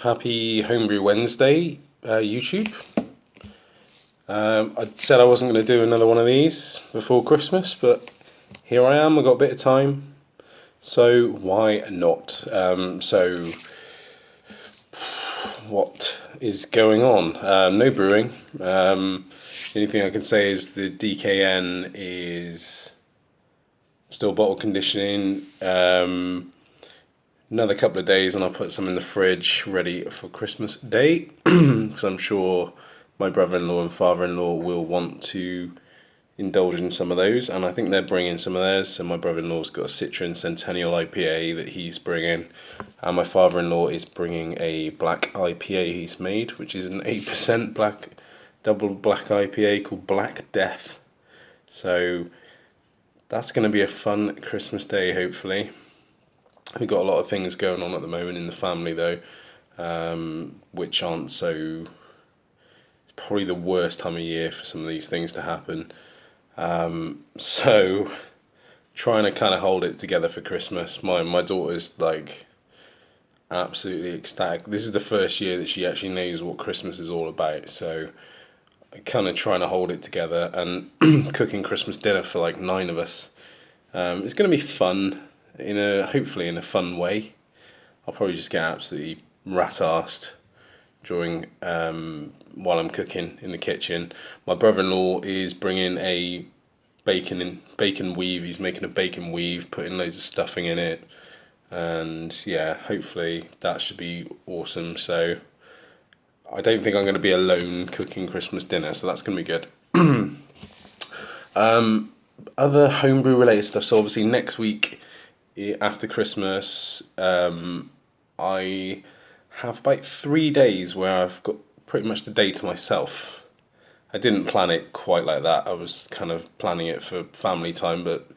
Happy Homebrew Wednesday, YouTube. I said I wasn't going to do another one of these before Christmas, but here I am. I've got a bit of time, so why not? What is going on? No brewing. The only thing I can say is the DKN is still bottle conditioning. Another couple of days and I'll put some in the fridge ready for Christmas Day. So I'm sure my brother-in-law and father-in-law will want to indulge in some of those, and I think they're bringing some of theirs. So my brother-in-law's got a Citron Centennial IPA that he's bringing, and my father-in-law is bringing a black IPA he's made, which is an 8% double black IPA called Black Death. So that's going to be a fun Christmas Day, hopefully. We've got a lot of things going on at the moment in the family, though, which aren't so... It's probably the worst time of year for some of these things to happen. So, trying to kind of hold it together for Christmas. My daughter's, like, absolutely ecstatic. This is the first year that she actually knows what Christmas is all about, so kind of trying to hold it together and cooking Christmas dinner for, like, 9 of us. It's going to be fun. Hopefully in a fun way. I'll probably just get absolutely rat-arsed during while I'm cooking in the kitchen. My brother-in-law is bringing a bacon weave. He's making a bacon weave, putting loads of stuffing in it, and yeah, hopefully that should be awesome. So I don't think I'm going to be alone cooking Christmas dinner, so that's going to be good. Other homebrew related stuff. So obviously next week, after Christmas, I have about 3 days where I've got pretty much the day to myself. I didn't plan it quite like that. I was kind of planning it for family time, but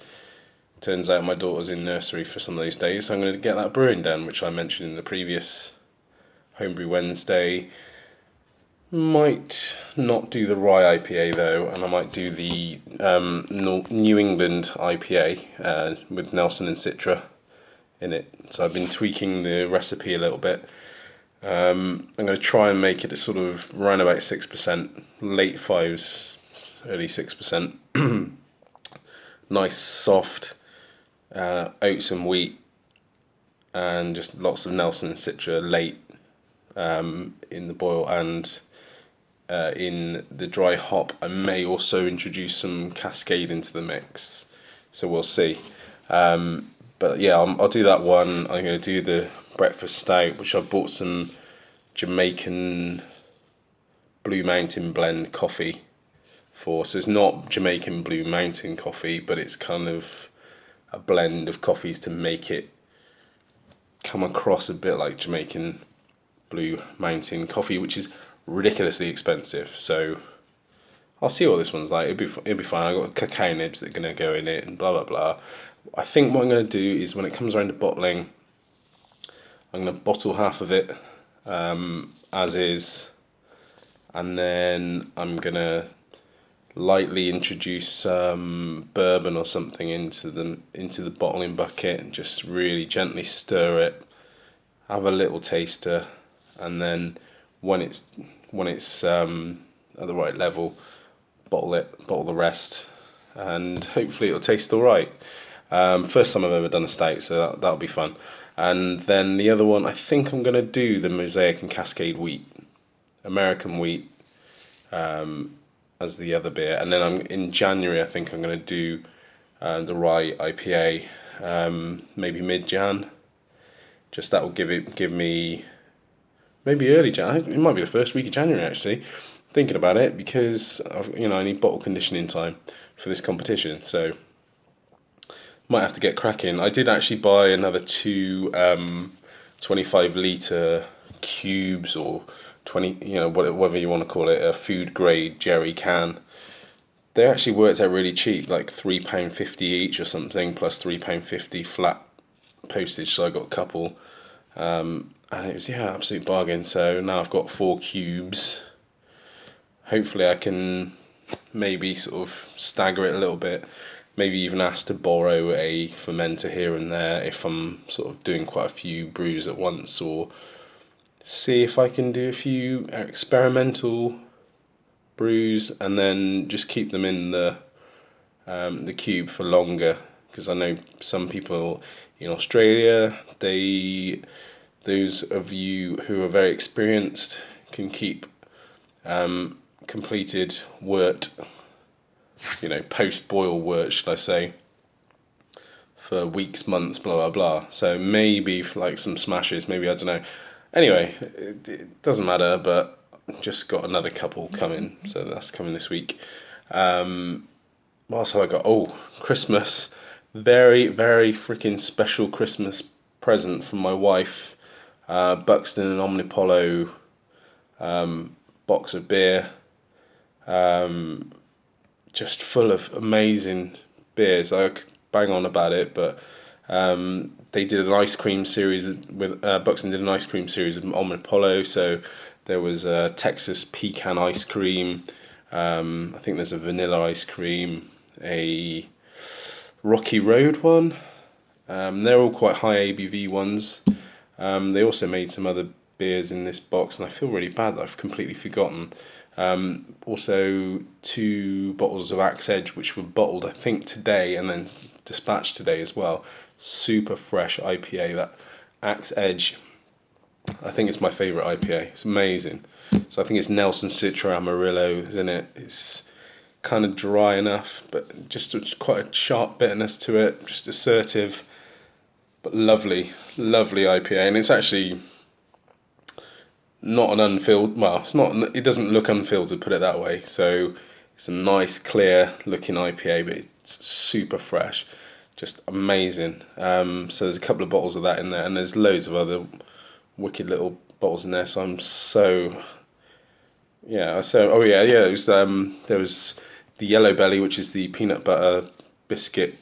turns out my daughter's in nursery for some of those days, so I'm going to get that brewing done, which I mentioned in the previous Homebrew Wednesday. Might not do the rye IPA though, and I might do the New England IPA with Nelson and Citra in it. So I've been tweaking the recipe a little bit. I'm going to try and make it a sort of around about 6%, late 5s, early 6%. Nice soft oats and wheat, and just lots of Nelson and Citra late in the boil, and in the dry hop I may also introduce some Cascade into the mix, so we'll see. But yeah, I'll do that one. I'm going to do the breakfast stout, which I bought some Jamaican Blue Mountain blend coffee for. So it's not Jamaican Blue Mountain coffee, but it's kind of a blend of coffees to make it come across a bit like Jamaican Blue Mountain coffee, which is ridiculously expensive. So I'll see what this one's like. It'll be fine. I've got cacao nibs that are going to go in it and blah blah blah. I think what I'm going to do is when it comes around to bottling, I'm going to bottle half of it as is, and then I'm going to lightly introduce some bourbon or something into the bottling bucket and just really gently stir it, have a little taster, and then when it's at the right level, bottle the rest, and hopefully it'll taste all right. First time I've ever done a stout, so that'll be fun. And then the other one, I think I'm going to do the Mosaic and Cascade wheat, American wheat, as the other beer. And then in January, I think I'm going to do the rye IPA, maybe mid-Jan. Just that will give me maybe early Jan. It might be the first week of January actually. Thinking about it, because I need bottle conditioning time for this competition, so might have to get cracking. I did actually buy another 2 25-litre cubes, or 20, whatever you want to call it, a food grade jerry can. They actually worked out really cheap, like £3.50 each or something, plus £3.50 flat postage. So I got a couple, and it was absolute bargain. So now I've got 4 cubes. Hopefully I can maybe sort of stagger it a little bit. Maybe even ask to borrow a fermenter here and there if I'm sort of doing quite a few brews at once, or see if I can do a few experimental brews and then just keep them in the cube for longer, because I know some people in Australia, those of you who are very experienced can keep completed wort, post boil wort, should I say, for weeks, months, blah blah blah. So maybe for like some smashes, maybe, I don't know. Anyway, it doesn't matter, but just got another couple coming, so that's coming this week. What else have I got? Oh, Christmas. Very, very freaking special Christmas present from my wife. Buxton and Omnipollo box of beer. Just full of amazing beers. I bang on about it, but they did an ice cream series with Buxton did an ice cream series with Omnipollo. So there was Texas pecan ice cream. I think there's a vanilla ice cream, a Rocky Road one. They're all quite high ABV ones. They also made some other beers in this box, and I feel really bad that I've completely forgotten. Also 2 bottles of Axe Edge, which were bottled I think today and then dispatched today as well. Super fresh IPA. That Axe Edge, I think it's my favourite IPA. It's amazing. So I think it's Nelson Citra Amarillo is in it. It's kind of dry enough, but just quite a sharp bitterness to it. Just assertive, but lovely IPA. And it's actually not an unfiltered. Well, it's not. It doesn't look unfiltered, put it that way. So it's a nice, clear looking IPA, but it's super fresh. Just amazing. So there's a couple of bottles of that in there, and there's loads of other wicked little bottles in there. So I'm so. Yeah. So It was there was the Yellow Belly, which is the peanut butter biscuit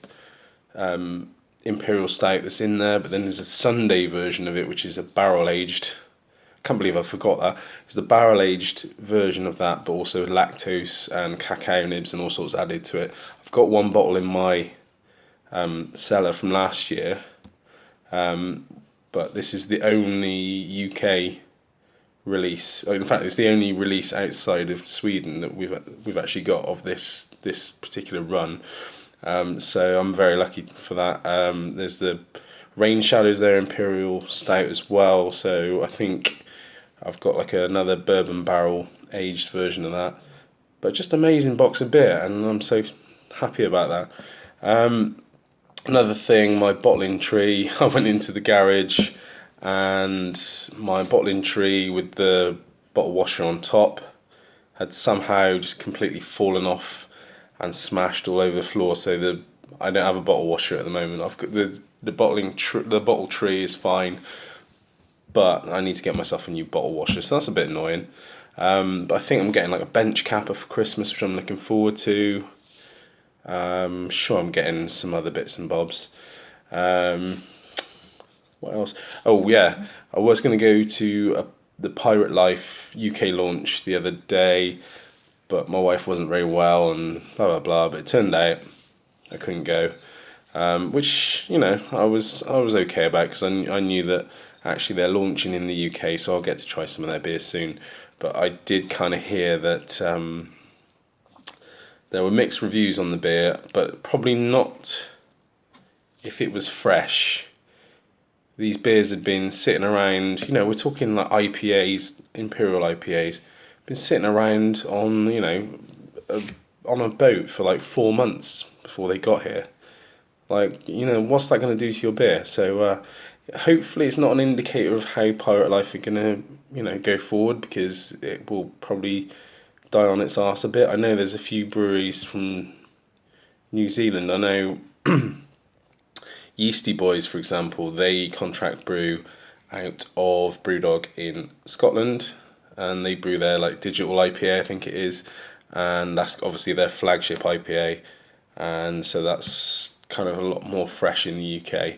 imperial stout that's in there, but then there's a Sunday version of it, which is a barrel aged. I can't believe I forgot that. It's the barrel aged version of that, but also lactose and cacao nibs and all sorts added to it. I've got one bottle in my cellar from last year, but this is the only UK release. In fact, it's the only release outside of Sweden that we've actually got of this particular run. So I'm very lucky for that. There's the Rain Shadows there, Imperial Stout as well. So I think I've got like another bourbon barrel aged version of that. But just amazing box of beer, and I'm so happy about that. Another thing, my bottling tree. I went into the garage, and my bottling tree with the bottle washer on top had somehow just completely fallen off and smashed all over the floor. So I don't have a bottle washer at the moment. I've got the bottle tree is fine, but I need to get myself a new bottle washer. So that's a bit annoying. But I think I'm getting like a bench capper for Christmas, which I'm looking forward to. Sure, I'm getting some other bits and bobs. What else? Oh yeah, I was going to go to the Pirate Life UK launch the other day, but my wife wasn't very well and blah blah blah. But it turned out I couldn't go, which I was okay about, because I knew that actually they're launching in the UK, so I'll get to try some of their beers soon. But I did kind of hear that there were mixed reviews on the beer, but probably not if it was fresh. These beers had been sitting around, we're talking like IPAs, Imperial IPAs, been sitting around on, on a boat for like 4 months before they got here. Like, what's that going to do to your beer? So hopefully it's not an indicator of how Pirate Life are going to, go forward, because it will probably die on its arse a bit. I know there's a few breweries from New Zealand. I know Yeasty Boys, for example, they contract brew out of Brewdog in Scotland, and they brew their like digital IPA, I think it is, and that's obviously their flagship IPA, and so that's kind of a lot more fresh in the UK.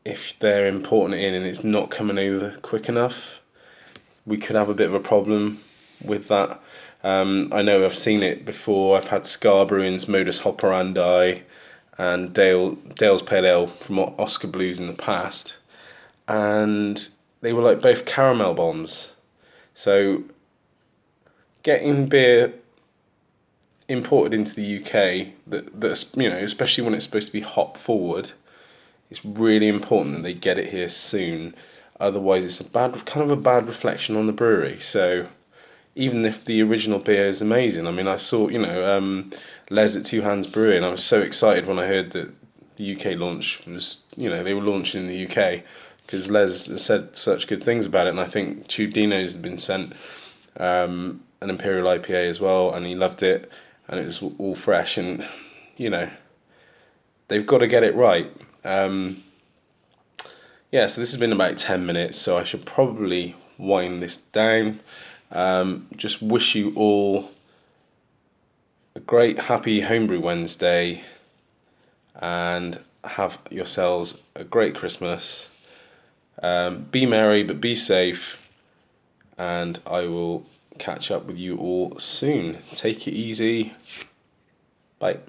If they're importing it in and it's not coming over quick enough, we could have a bit of a problem with that. I know I've seen it before. I've had Scar Brewing's Modus Operandi and Dale's Pale Ale from Oscar Blues in the past, and they were like both caramel bombs. So getting beer imported into the UK that's, you know, especially when it's supposed to be hop forward, it's really important that they get it here soon. Otherwise, it's kind of a bad reflection on the brewery. So even if the original beer is amazing, I mean, I saw, Les at Two Hands Brewing. I was so excited when I heard that the UK launch was, they were launching in the UK, because Les has said such good things about it. And I think Tube Dino's had been sent an Imperial IPA as well, and he loved it, and it was all fresh, and they've got to get it right. Yeah, so this has been about 10 minutes, so I should probably wind this down. Just wish you all a great, happy Homebrew Wednesday, and have yourselves a great Christmas. Be merry, but be safe, and I will catch up with you all soon. Take it easy. Bye.